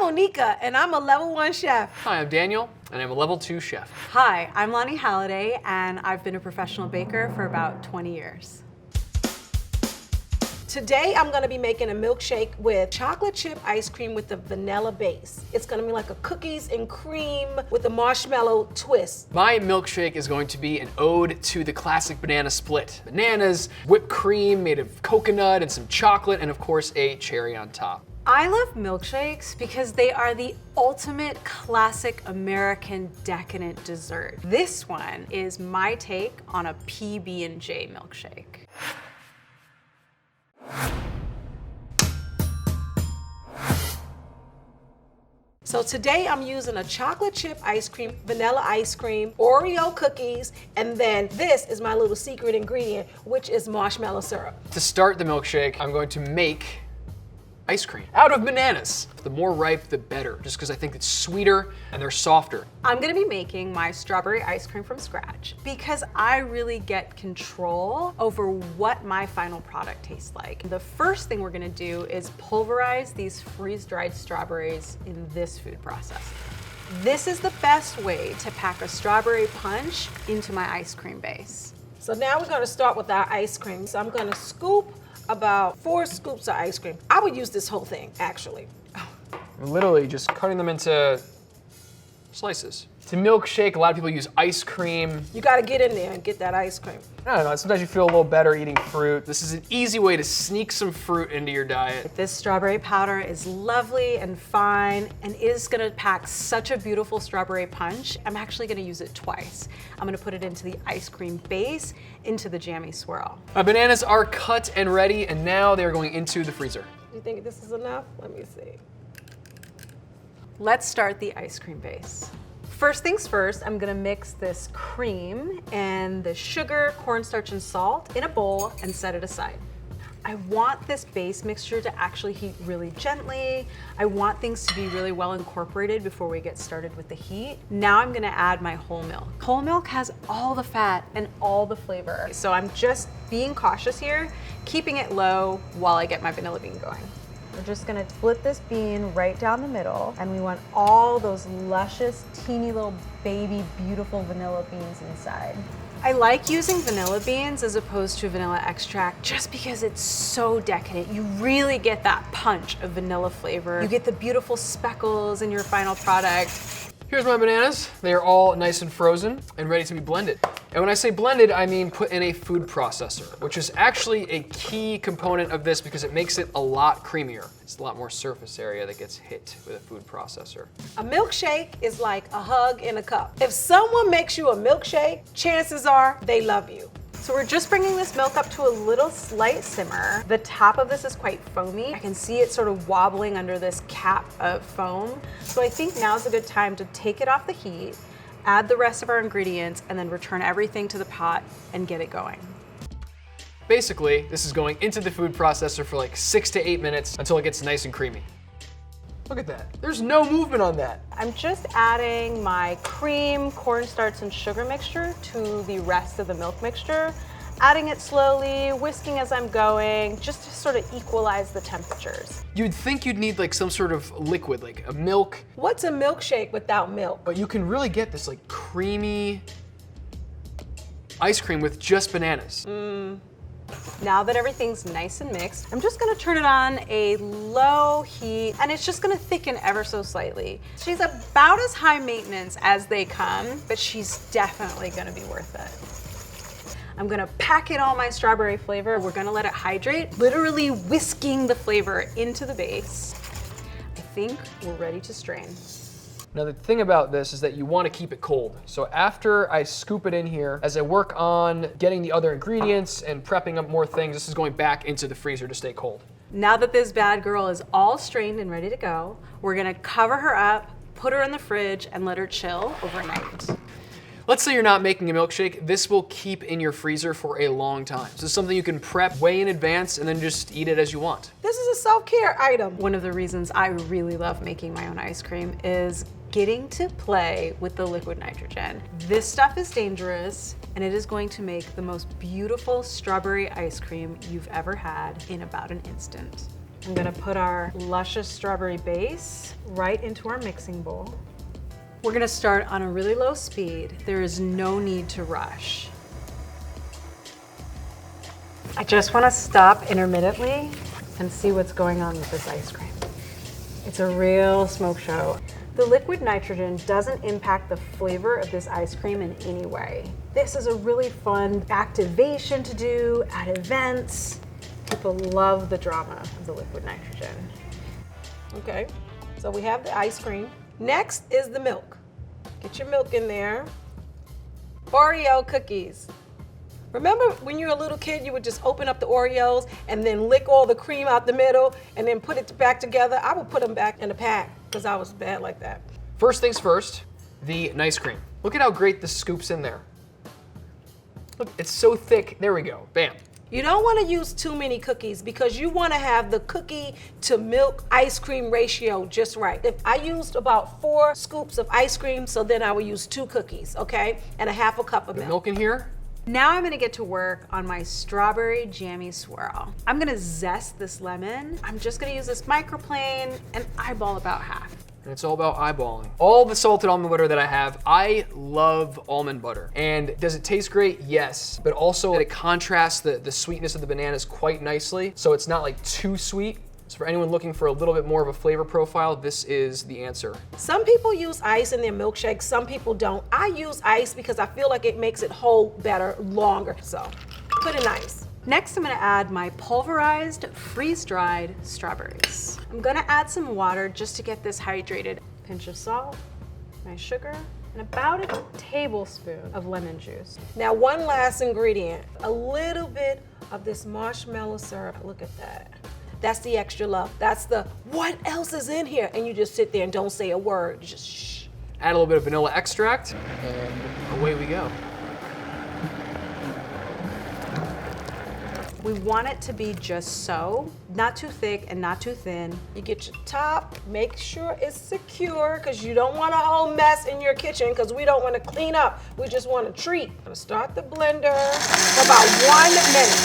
Onika, and I'm a level 1 chef. Hi, I'm Daniel, and I'm a level 2 chef. Hi, I'm Lani Halliday, and I've been a professional baker for about 20 years. Today, I'm gonna be making a milkshake with chocolate chip ice cream with a vanilla base. It's gonna be like a cookies and cream with a marshmallow twist. My milkshake is going to be an ode to the classic banana split. Bananas, whipped cream made of coconut and some chocolate, and of course, a cherry on top. I love milkshakes because they are the ultimate classic American decadent dessert. This one is my take on a PB&J milkshake. So today I'm using a chocolate chip ice cream, vanilla ice cream, Oreo cookies, and then this is my little secret ingredient, which is marshmallow syrup. To start the milkshake, I'm going to make ice cream out of bananas. The more ripe, the better, just because I think it's sweeter and they're softer. I'm gonna be making my strawberry ice cream from scratch because I really get control over what my final product tastes like. The first thing we're gonna do is pulverize these freeze-dried strawberries in this food processor. This is the best way to pack a strawberry punch into my ice cream base. So now we're gonna start with our ice cream. So I'm gonna scoop about 4 scoops of ice cream. I would use this whole thing, actually. Literally just cutting them into slices. To milkshake, a lot of people use ice cream. You gotta get in there and get that ice cream. I don't know, sometimes you feel a little better eating fruit. This is an easy way to sneak some fruit into your diet. This strawberry powder is lovely and fine, and it is gonna pack such a beautiful strawberry punch. I'm actually gonna use it twice. I'm gonna put it into the ice cream base, into the jammy swirl. My bananas are cut and ready, and now they're going into the freezer. You think this is enough? Let me see. Let's start the ice cream base. First things first, I'm gonna mix this cream and the sugar, cornstarch, and salt in a bowl and set it aside. I want this base mixture to actually heat really gently. I want things to be really well incorporated before we get started with the heat. Now I'm gonna add my whole milk. Whole milk has all the fat and all the flavor. So I'm just being cautious here, keeping it low while I get my vanilla bean going. We're just gonna split this bean right down the middle, and we want all those luscious, teeny little baby, beautiful vanilla beans inside. I like using vanilla beans as opposed to vanilla extract just because it's so decadent. You really get that punch of vanilla flavor. You get the beautiful speckles in your final product. Here's my bananas. They are all nice and frozen and ready to be blended. And when I say blended, I mean put in a food processor, which is actually a key component of this because it makes it a lot creamier. It's a lot more surface area that gets hit with a food processor. A milkshake is like a hug in a cup. If someone makes you a milkshake, chances are they love you. So we're just bringing this milk up to a little slight simmer. The top of this is quite foamy. I can see it sort of wobbling under this cap of foam. So I think now's a good time to take it off the heat, add the rest of our ingredients, and then return everything to the pot and get it going. Basically, this is going into the food processor for like 6 to 8 minutes until it gets nice and creamy. Look at that. There's no movement on that. I'm just adding my cream, cornstarch, and sugar mixture to the rest of the milk mixture, adding it slowly, whisking as I'm going, just to sort of equalize the temperatures. You'd think you'd need like some sort of liquid, like a milk, What's a milkshake without milk? but you can really get this like creamy ice cream with just bananas. Now that everything's nice and mixed, I'm just gonna turn it on a low heat, and it's just gonna thicken ever so slightly. She's about as high maintenance as they come, but she's definitely gonna be worth it. I'm gonna pack in all my strawberry flavor. We're gonna let it hydrate, literally whisking the flavor into the base. I think we're ready to strain. Now the thing about this is that you want to keep it cold. So after I scoop it in here, as I work on getting the other ingredients and prepping up more things, this is going back into the freezer to stay cold. Now that this bad girl is all strained and ready to go, we're gonna cover her up, put her in the fridge, and let her chill overnight. Let's say you're not making a milkshake, this will keep in your freezer for a long time. So it's something you can prep way in advance and then just eat it as you want. This is a self-care item. One of the reasons I really love making my own ice cream is getting to play with the liquid nitrogen. This stuff is dangerous, and it is going to make the most beautiful strawberry ice cream you've ever had in about an instant. I'm gonna put our luscious strawberry base right into our mixing bowl. We're gonna start on a really low speed. There is no need to rush. I just wanna stop intermittently and see what's going on with this ice cream. It's a real smoke show. The liquid nitrogen doesn't impact the flavor of this ice cream in any way. This is a really fun activation to do at events. People love the drama of the liquid nitrogen. Okay, so we have the ice cream. Next is the milk. Get your milk in there. Oreo cookies. Remember when you were a little kid, you would just open up the Oreos and then lick all the cream out the middle and then put it back together? I would put them back in the pack because I was bad like that. First things first, the nice cream. Look at how great the scoop's in there. Look, it's so thick. There we go, bam. You don't want to use too many cookies because you want to have the cookie to milk ice cream ratio just right. If I used about 4 scoops of ice cream, so then I would use 2 cookies, okay? And a half a cup of The milk. milk in here. Now I'm gonna get to work on my strawberry jammy swirl. I'm gonna zest this lemon. I'm just gonna use this microplane and eyeball about half. And it's all about eyeballing. All the salted almond butter that I have, I love almond butter. And does it taste great? Yes. But also it contrasts the sweetness of the bananas quite nicely. So it's not like too sweet. So for anyone looking for a little bit more of a flavor profile, this is the answer. Some people use ice in their milkshakes, some people don't. I use ice because I feel like it makes it hold better, longer. So put in ice. Next, I'm gonna add my pulverized, freeze-dried strawberries. I'm gonna add some water just to get this hydrated. Pinch of salt, my sugar, and about a tablespoon of lemon juice. Now one last ingredient, a little bit of this marshmallow syrup. Look at that. That's the extra love. That's the what else is in here? And you just sit there and don't say a word, just shh. Add a little bit of vanilla extract, and away we go. We want it to be just so, not too thick and not too thin. You get your top, make sure it's secure because you don't want a whole mess in your kitchen because we don't want to clean up. We just want to treat. I'm gonna start the blender for about 1 minute.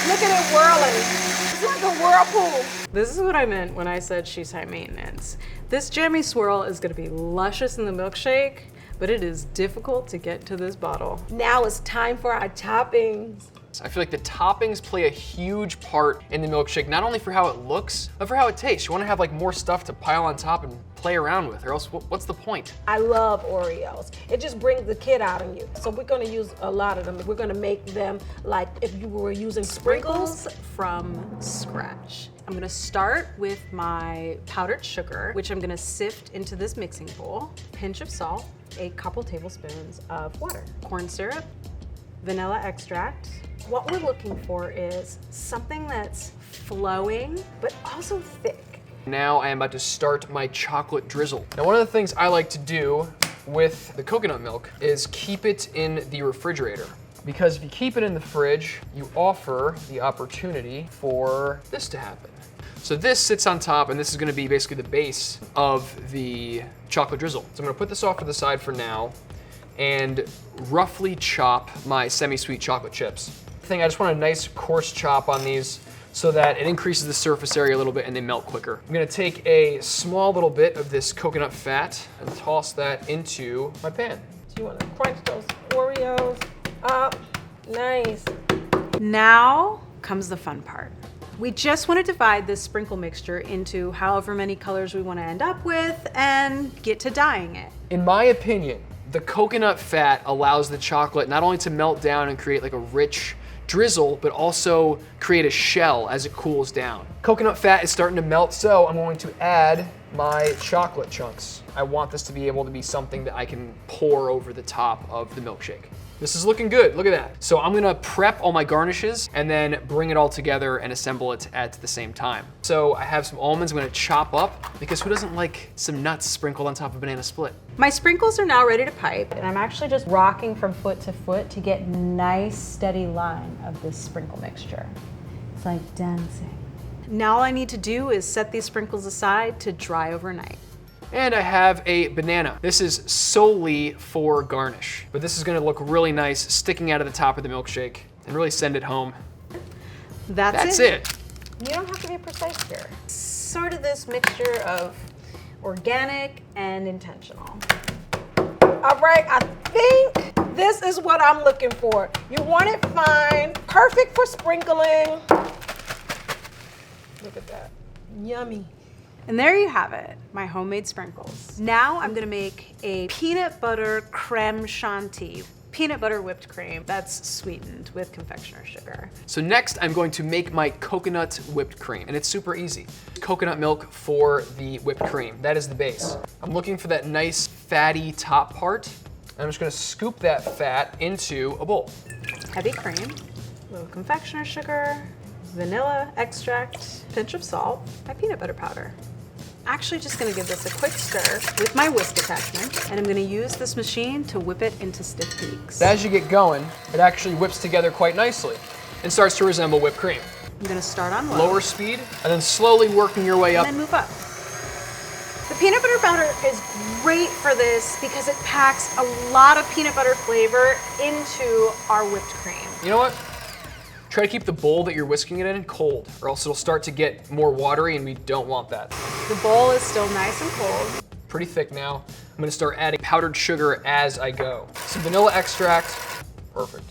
Look at it whirling. It's like a whirlpool. This is what I meant when I said she's high maintenance. This jammy swirl is gonna be luscious in the milkshake, but it is difficult to get to this bottle. Now it's time for our toppings. I feel like the toppings play a huge part in the milkshake, not only for how it looks, but for how it tastes. You want to have like more stuff to pile on top and play around with, or else what's the point? I love Oreos. It just brings the kid out in you. So we're gonna use a lot of them. We're gonna make them like if you were using sprinkles. From scratch. I'm gonna start with my powdered sugar, which I'm gonna sift into this mixing bowl. Pinch of salt, a couple tablespoons of water, corn syrup, vanilla extract. What we're looking for is something that's flowing, but also thick. Now I am about to start my chocolate drizzle. Now one of the things I like to do with the coconut milk is keep it in the refrigerator. Because if you keep it in the fridge, you offer the opportunity for this to happen. So this sits on top, and this is gonna be basically the base of the chocolate drizzle. So I'm gonna put this off to the side for now and roughly chop my semi-sweet chocolate chips. I just want a nice coarse chop on these so that it increases the surface area a little bit and they melt quicker. I'm gonna take a small little bit of this coconut fat and toss that into my pan. So you wanna crunch those Oreos up, nice. Now comes the fun part. We just want to divide this sprinkle mixture into however many colors we want to end up with and get to dyeing it. In my opinion, the coconut fat allows the chocolate not only to melt down and create like a rich drizzle, but also create a shell as it cools down. Coconut fat is starting to melt, so I'm going to add my chocolate chunks. I want this to be able to be something that I can pour over the top of the milkshake. This is looking good, look at that. So I'm gonna prep all my garnishes and then bring it all together and assemble it at the same time. So I have some almonds I'm gonna chop up because who doesn't like some nuts sprinkled on top of banana split? My sprinkles are now ready to pipe, and I'm actually just rocking from foot to foot to get nice steady line of this sprinkle mixture. It's like dancing. Now all I need to do is set these sprinkles aside to dry overnight. And I have a banana. This is solely for garnish, but this is gonna look really nice sticking out of the top of the milkshake and really send it home. That's it. You don't have to be precise here. Sort of this mixture of organic and intentional. All right, I think this is what I'm looking for. You want it fine, perfect for sprinkling. Look at that, yummy. And there you have it, my homemade sprinkles. Now I'm gonna make a peanut butter creme chantilly. Peanut butter whipped cream that's sweetened with confectioner's sugar. So next, I'm going to make my coconut whipped cream, and it's super easy. Coconut milk for the whipped cream. That is the base. I'm looking for that nice fatty top part. I'm just gonna scoop that fat into a bowl. Heavy cream, a little confectioner's sugar, vanilla extract, pinch of salt, my peanut butter powder. Actually just gonna give this a quick stir with my whisk attachment, and I'm gonna use this machine to whip it into stiff peaks. As you get going, it actually whips together quite nicely and starts to resemble whipped cream. I'm gonna start on low. Lower speed, and then slowly working your way up. And then move up. The peanut butter powder is great for this because it packs a lot of peanut butter flavor into our whipped cream. You know what? Try to keep the bowl that you're whisking it in cold, or else it'll start to get more watery, and we don't want that. The bowl is still nice and cold. Pretty thick now. I'm gonna start adding powdered sugar as I go. Some vanilla extract, perfect.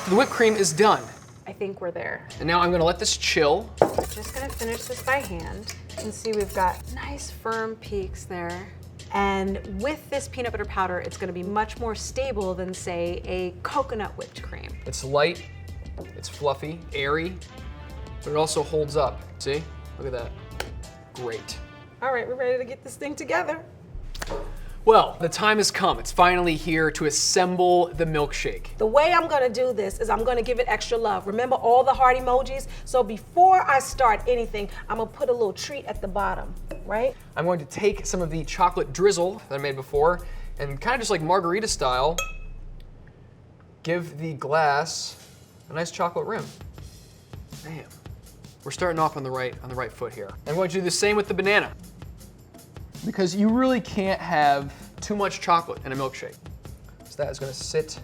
The whipped cream is done. I think we're there. And now I'm gonna let this chill. Just gonna finish this by hand. You can see we've got nice firm peaks there. And with this peanut butter powder, it's gonna be much more stable than, say, a coconut whipped cream. It's light, it's fluffy, airy, but it also holds up. See? Look at that. Great. All right, we're ready to get this thing together. Well, the time has come. It's finally here to assemble the milkshake. The way I'm gonna do this is I'm gonna give it extra love. Remember all the heart emojis? So before I start anything, I'm gonna put a little treat at the bottom, right? I'm going to take some of the chocolate drizzle that I made before and kind of just like margarita style, give the glass a nice chocolate rim. Bam. We're starting off on the right foot here. I'm going to do the same with the banana, because you really can't have too much chocolate in a milkshake. So that is going to sit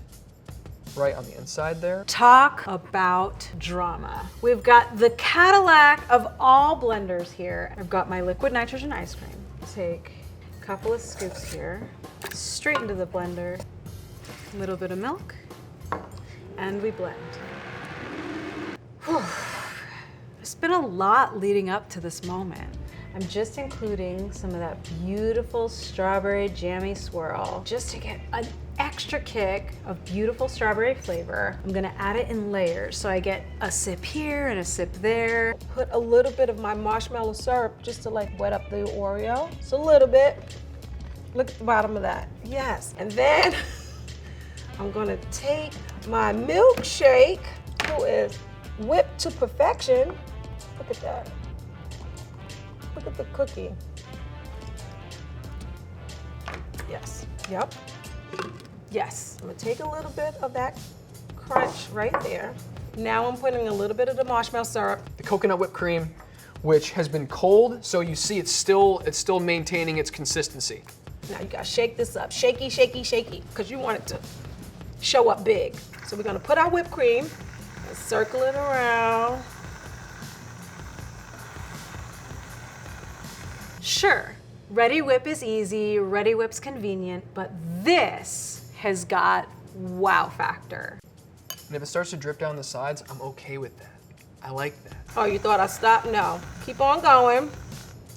right on the inside there. Talk about drama. We've got the Cadillac of all blenders here. I've got my liquid nitrogen ice cream. Take a couple of scoops here, straight into the blender, a little bit of milk, and we blend. Whew. There's been a lot leading up to this moment. I'm just including some of that beautiful strawberry jammy swirl just to get an extra kick of beautiful strawberry flavor. I'm gonna add it in layers so I get a sip here and a sip there. Put a little bit of my marshmallow syrup just to like wet up the Oreo. Just a little bit. Look at the bottom of that. Yes. And then I'm gonna take my milkshake, who is whipped to perfection. Look at that. Look at the cookie. Yes. Yep. Yes. I'm gonna take a little bit of that crunch right there. Now I'm putting a little bit of the marshmallow syrup. The coconut whipped cream, which has been cold, so you see it's still maintaining its consistency. Now you gotta shake this up. Shaky, shaky, shaky, because you want it to show up big. So we're gonna put our whipped cream and circle it around. Sure, Ready Whip is easy, Ready Whip's convenient, but this has got wow factor. And if it starts to drip down the sides, I'm okay with that. I like that. Oh, you thought I stopped? No. Keep on going.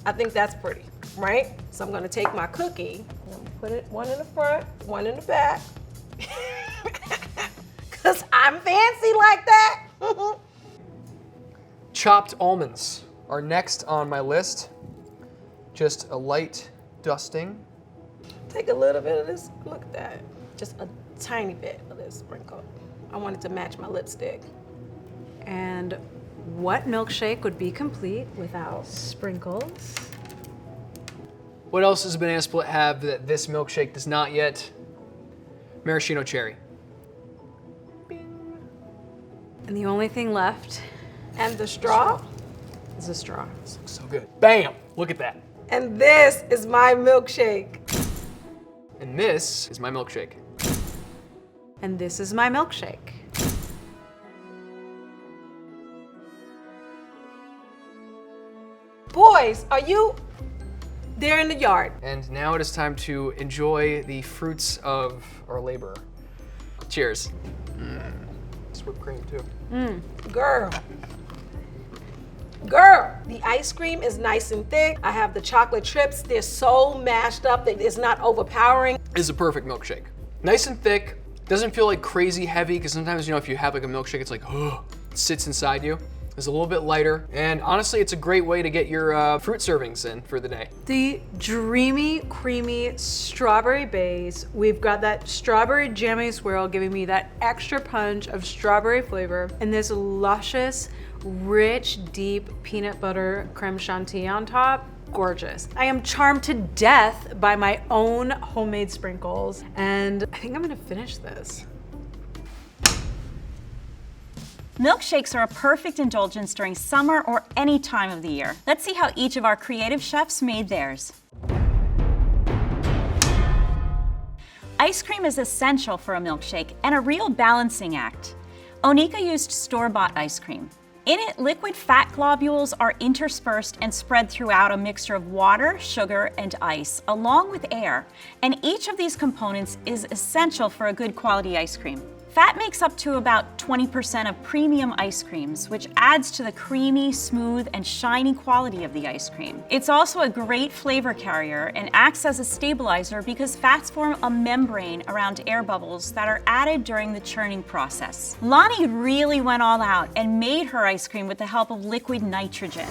I think that's pretty, right? So I'm gonna take my cookie and I'm gonna put it one in the front, one in the back. Cause I'm fancy like that. Chopped almonds are next on my list. Just a light dusting. Take a little bit of this. Look at that. Just a tiny bit of this sprinkle. I want it to match my lipstick. And what milkshake would be complete without sprinkles? What else does a banana split have that this milkshake does not yet? Maraschino cherry. Bing. And the only thing left And the straw. is a straw. This looks so good. Bam! Look at that. And this is my milkshake. And this is my milkshake. And this is my milkshake. Boys, are you there in the yard? And now it is time to enjoy the fruits of our labor. Cheers. It's whipped cream too. Girl, the ice cream is nice and thick. I have the chocolate chips. They're so mashed up that it's not overpowering. It's a perfect milkshake. Nice and thick, doesn't feel like crazy heavy, because sometimes, you know, if you have like a milkshake, it's like, oh, it sits inside you. It's a little bit lighter, and honestly, it's a great way to get your fruit servings in for the day. The dreamy, creamy strawberry base. We've got that strawberry jammy swirl giving me that extra punch of strawberry flavor, and this luscious, rich, deep peanut butter creme chantilly on top. Gorgeous. I am charmed to death by my own homemade sprinkles, and I think I'm gonna finish this. Milkshakes are a perfect indulgence during summer or any time of the year. Let's see how each of our creative chefs made theirs. Ice cream is essential for a milkshake and a real balancing act. Onika used store-bought ice cream. In it, liquid fat globules are interspersed and spread throughout a mixture of water, sugar, and ice, along with air. And each of these components is essential for a good quality ice cream. Fat makes up to about 20% of premium ice creams, which adds to the creamy, smooth, and shiny quality of the ice cream. It's also a great flavor carrier and acts as a stabilizer because fats form a membrane around air bubbles that are added during the churning process. Lani really went all out and made her ice cream with the help of liquid nitrogen.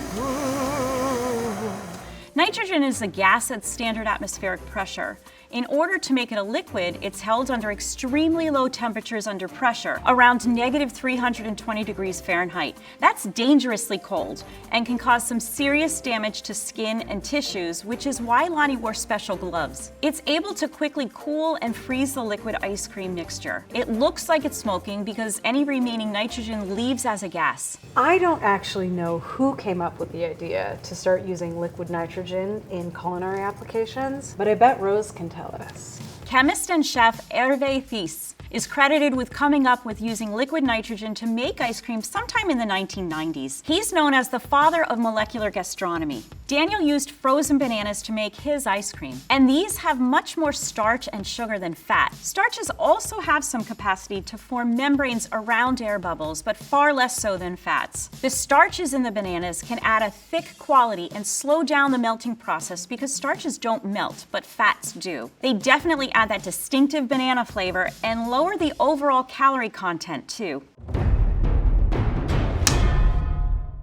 Nitrogen is a gas at standard atmospheric pressure. In order to make it a liquid, it's held under extremely low temperatures under pressure, around negative 320 degrees Fahrenheit. That's dangerously cold and can cause some serious damage to skin and tissues, which is why Lani wore special gloves. It's able to quickly cool and freeze the liquid ice cream mixture. It looks like it's smoking because any remaining nitrogen leaves as a gas. I don't actually know who came up with the idea to start using liquid nitrogen in culinary applications, but I bet Rose can tell us. Chemist and chef Hervé Thies is credited with coming up with using liquid nitrogen to make ice cream sometime in the 1990s. He's known as the father of molecular gastronomy. Daniel used frozen bananas to make his ice cream, and these have much more starch and sugar than fat. Starches also have some capacity to form membranes around air bubbles, but far less so than fats. The starches in the bananas can add a thick quality and slow down the melting process because starches don't melt, but fats do. They definitely add that distinctive banana flavor and lower the overall calorie content too.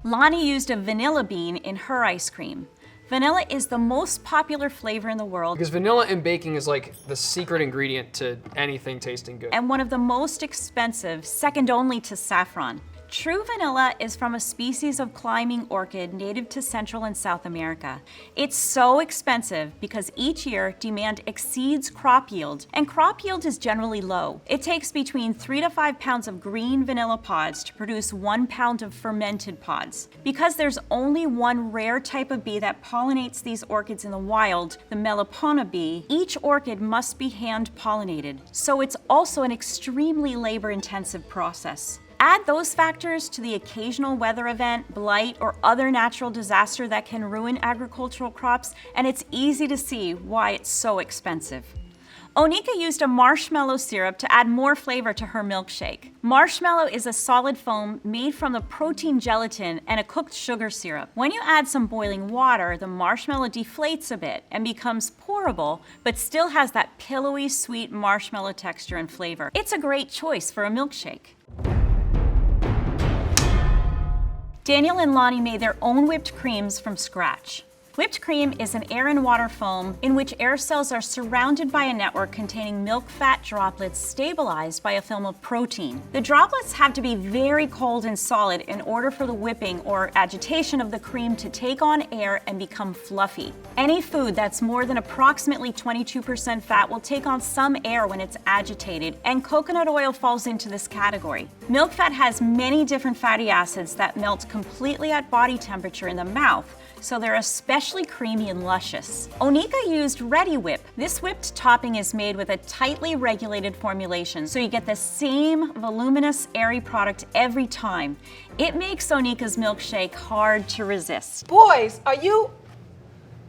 Lani used a vanilla bean in her ice cream. Vanilla is the most popular flavor in the world. Because vanilla in baking is like the secret ingredient to anything tasting good. And one of the most expensive, second only to saffron. True vanilla is from a species of climbing orchid native to Central and South America. It's so expensive because each year demand exceeds crop yield, and crop yield is generally low. It takes between 3 to 5 pounds of green vanilla pods to produce 1 pound of fermented pods. Because there's only one rare type of bee that pollinates these orchids in the wild, the Melipona bee, each orchid must be hand pollinated. So it's also an extremely labor-intensive process. Add those factors to the occasional weather event, blight, or other natural disaster that can ruin agricultural crops, and it's easy to see why it's so expensive. Onika used a marshmallow syrup to add more flavor to her milkshake. Marshmallow is a solid foam made from the protein gelatin and a cooked sugar syrup. When you add some boiling water, the marshmallow deflates a bit and becomes pourable, but still has that pillowy, sweet marshmallow texture and flavor. It's a great choice for a milkshake. Daniel and Lani made their own whipped creams from scratch. Whipped cream is an air and water foam in which air cells are surrounded by a network containing milk fat droplets stabilized by a film of protein. The droplets have to be very cold and solid in order for the whipping or agitation of the cream to take on air and become fluffy. Any food that's more than approximately 22% fat will take on some air when it's agitated, and coconut oil falls into this category. Milk fat has many different fatty acids that melt completely at body temperature in the mouth, so they're especially especially creamy and luscious. Onika used Ready Whip. This whipped topping is made with a tightly regulated formulation, so you get the same voluminous, airy product every time. It makes Onika's milkshake hard to resist. Boys, are you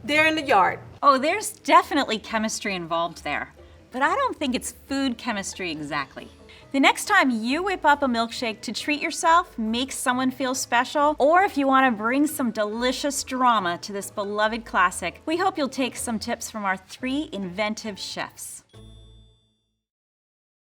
there in the yard? Oh, there's definitely chemistry involved there, but I don't think it's food chemistry exactly. The next time you whip up a milkshake to treat yourself, make someone feel special, or if you want to bring some delicious drama to this beloved classic, we hope you'll take some tips from our 3 inventive chefs.